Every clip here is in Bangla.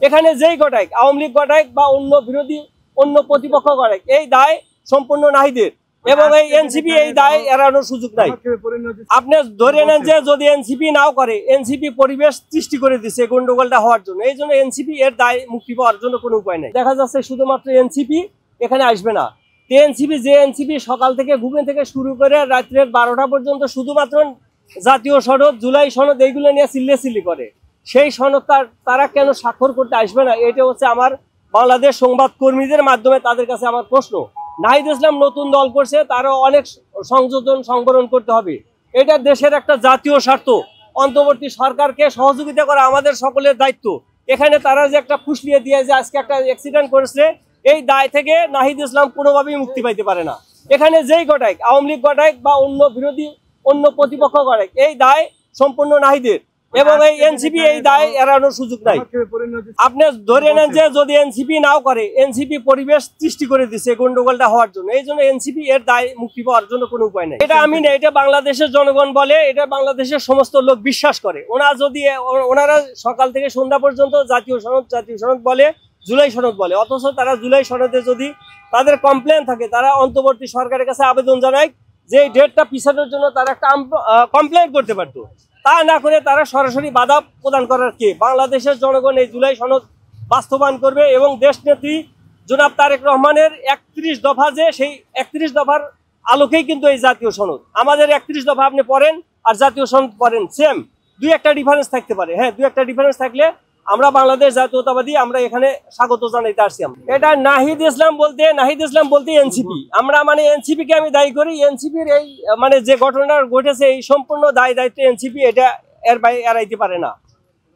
এখানে যেই ঘটাক, আওয়ামী লীগ ঘটাক বা অন্য বিরোধী অন্য প্রতিপক্ষ ঘটাক, এই দায় সম্পূর্ণ নাহিদের এবং এই এনসিপি এই দায় এড়ানোর সুযোগ নাই। আপনি ধরে নেন যে যদি এনসিপি নাও করে, এনসিপি পরিবেশ সৃষ্টি করে দিচ্ছে গন্ডগোলটা হওয়ার জন্য, এই জন্য এনসিপি এর দায় মুক্তি পাওয়ার জন্য কোনো উপায় নেই। দেখা যাচ্ছে শুধুমাত্র এনসিপি এখানে আসবে না, এনসিপি সকাল থেকে ঘুমে থেকে শুরু করে রাত্রের 12টা পর্যন্ত শুধুমাত্র জাতীয় সনদ, জুলাই সনদ এইগুলো নিয়ে চিল্লি করে। সেই সনদ তারা কেন স্বাক্ষর করতে আসবে না? এটা হচ্ছে আমার বাংলাদেশ সংবাদ কর্মীদের মাধ্যমে তাদের কাছে আমার প্রশ্ন। নাহিদ ইসলাম নতুন দল করছে, তারও অনেক সংযোজন সংবরণ করতে হবে। এটা দেশের একটা জাতীয় স্বার্থ, অন্তর্বর্তী সরকারকে সহযোগিতা করা আমাদের সকলের দায়িত্ব। এখানে তারা যে একটা ফুসলিয়ে দিয়ে যে আজকে একটা অ্যাক্সিডেন্ট করেছে, এই দায় থেকে নাহিদ ইসলাম কোনোভাবেই মুক্তি পাইতে পারে না। এখানে যেই ঘটাক, আওয়ামী লীগ ঘটাক বা অন্য বিরোধী অন্য প্রতিপক্ষ ঘটাক, এই দায় সম্পূর্ণ নাহিদের এবং এই এনসিপি এই দায় এড়ানোর সুযোগ নাই। আপনি ধরে নেন যে যদি এনসিপি নাও করে, এনসিপি পরিবেশ সৃষ্টি করে দিচ্ছে গন্ডগোলটা হওয়ার জন্য, এই জন্য এনসিপি এর দায় মুক্তি পাওয়ার জন্য কোনো উপায় নেই। এটা আমি না, এটা বাংলাদেশের জনগণ বলে, এটা বাংলাদেশের সমস্ত লোক বিশ্বাস করে। ওনারা সকাল থেকে সন্ধ্যা পর্যন্ত জাতীয় সনদ বলে, জুলাই সনদ বলে, অথচ তারা জুলাই সনদে যদি তাদের কমপ্লেন থাকে, তারা অন্তর্বর্তী সরকারের কাছে আবেদন জানায় যে এই ডেটটা পিছানোর জন্য তারা একটা কমপ্লেন করতে পারতো। তা না করে তারা সরাসরি বাধা প্রদান করার কে? বাংলাদেশের জনগণ এই জুলাই সনদ বাস্তবায়ন করবে এবং দেশনেত্রী জনাব তারেক রহমানের 31 দফা, যে সেই 31 দফার আলোকেই কিন্তু এই জাতীয় সনদ। আমাদের 31 দফা আপনি পড়েন আর জাতীয় সনদ পড়েন, সেম, দুই একটা ডিফারেন্স থাকতে পারে। হ্যাঁ, দুই একটা ডিফারেন্স থাকলে আমরা বাংলাদেশ জাতীয়তাবাদী আমরা এখানে স্বাগত জানাইতে আসছি। এটা নাহিদ ইসলাম বলতে এনসিপি, আমরা মানে এনসিপি কে আমি দায়ী করি। এনসিপির এই মানে যে ঘটনা ঘটেছে, এই সম্পূর্ণ দায়িত্ব এনসিপি এটা এড়াইতে পারে না।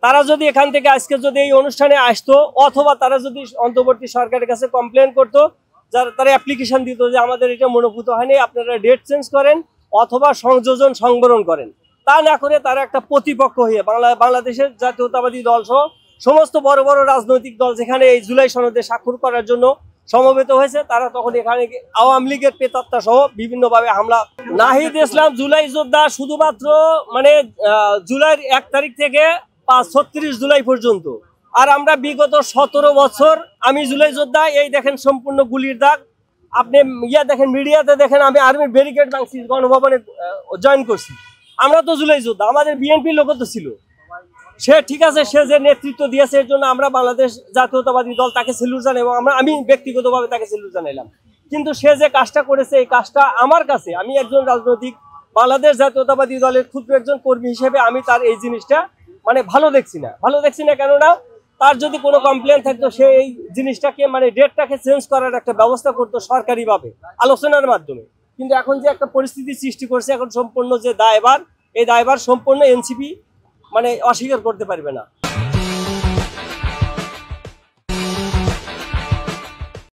তারা যদি এখান থেকে আজকে যদি এই অনুষ্ঠানে আসতো, অথবা তারা যদি অন্তর্বর্তী সরকারের কাছে কমপ্লেন করতো, তারা অ্যাপ্লিকেশন দিত যে আমাদের এটা মনোভূত হয়নি, আপনারা ডেট চেঞ্জ করেন অথবা সংযোজন সংবরণ করেন। তা না করে তারা একটা প্রতিপক্ষ হয়ে বাংলাদেশের জাতীয়তাবাদী দল সহ সমস্ত বড় বড় রাজনৈতিক দল যেখানে এই জুলাই সনদে স্বাক্ষর করার জন্য সমবেত হয়েছে, তারা তখন এখানে আওয়ামী লীগের প্রেতাত্মা সহ বিভিন্নভাবে হামলা। নাহিদ ইসলাম জুলাই যোদ্ধা শুধুমাত্র মানে জুলাইয়ের 1 তারিখ থেকে 36 জুলাই পর্যন্ত। আর আমরা বিগত 17 বছর আমি জুলাই যোদ্ধা। এই দেখেন সম্পূর্ণ গুলির দাগ, আপনি দেখেন, মিডিয়াতে দেখেন, আমি আর্মির ব্যারিকেড ভাঙছি, গণভবনে জয়েন করছি। আমরা তো জুলাই যোদ্ধা, আমাদের বিএনপির লোক তো ছিল। সে ঠিক আছে, সে যে নেতৃত্ব দিয়েছে এর জন্য আমরা বাংলাদেশ জাতীয়তাবাদী দল তাকে সেলুট জানাই এবং আমি ব্যক্তিগতভাবে তাকে সেলুট জানাইলাম। কিন্তু সে যে কাজটা করেছে, এই কাজটা আমার কাছে, আমি একজন রাজনৈতিক বাংলাদেশ জাতীয়তাবাদী দলের ক্ষুদ্র একজন কর্মী হিসেবে আমি তার এই জিনিসটা মানে ভালো দেখছি না। কেননা তার যদি কোনো কমপ্লেন থাকতো, সে এই জিনিসটাকে মানে ডেটটাকে চেঞ্জ করার একটা ব্যবস্থা করতো সরকারিভাবে আলোচনার মাধ্যমে। কিন্তু এখন যে একটা পরিস্থিতি সৃষ্টি করছে, এখন সম্পূর্ণ যে দায়ভার, এই দায়ভার সম্পূর্ণ এনসিপি মানে অস্বীকার করতে পারবে না।